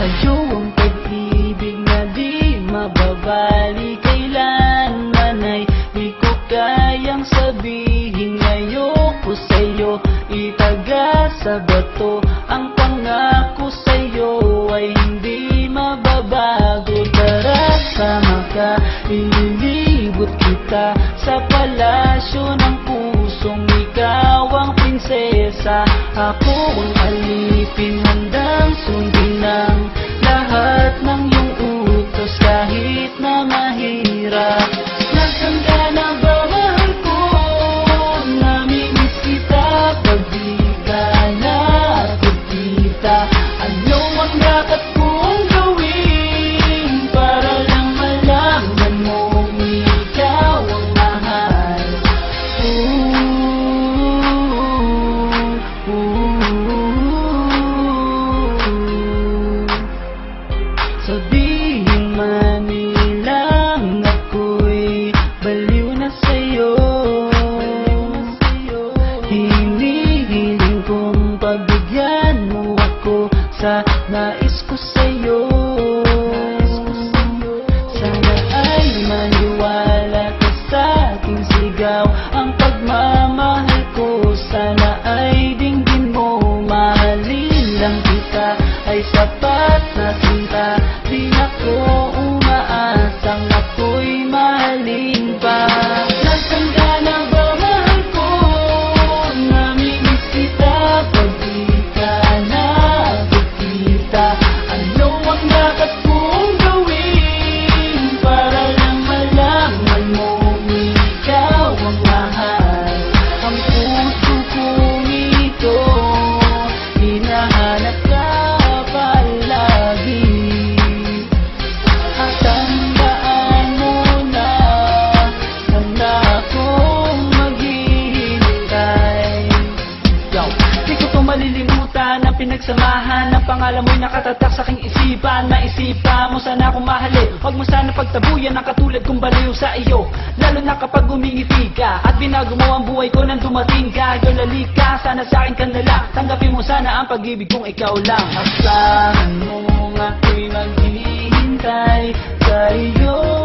sa'yo ang pag-ibig na di mababali. Kailanman ay di ko kayang sabihin ayoko sa'yo, itaga sa bato. Ang pangako sa'yo ay hindi mababago. Tara, sama ka, ililibot kita sa palasyo ng pusong ikaw ang prinsesa. Ako ang alipin, handang sundin ng lahat ng iyong utos kahit na mahirap. Nasaan ka na ba, mahal ko? Namimiss kita pag di ka nakikita. Ano ang dapat kong gawin para lang malaman mong ikaw ang mahal? Sabihin man nilang ako'y baliw na sa'yo, hinihiling kong pagbigyan mo ako sa nais ko sa'yo. Sana ay maniwala ka sa aking sigaw, ang pagmamahal ko sana ay dinggin mo. Mahalin lang kita ay sapat na sinta, di ako umaasang ako'y mahalin pa. Nasaan ka na ba, mahal ko? Namimiss kita pag di ka nakikita. Ano ang dapat kong gawin para lang malaman mong ikaw ang mahal? Ang puso kong ito, hinahanap ka palagi. At tandaan mo na, handa akong maghihintay. Yo, di ko to malilimutan ang pinagsamahan. Ang pangalan mo'y nakatatak sa aking isipan. Naisipan mo sana akong mahalin, huwag mo sana pagtabuyan ang katulad kong baliw sa iyo. Lalo na kapag umingiti ka at binago mo ang buhay ko nang dumating ka. Girl, halika, sana sa akin ka na lang. Tanggapin mo sana ang pag-ibig kong ikaw lang. Asahan mo ako'y maghihintay sa iyo.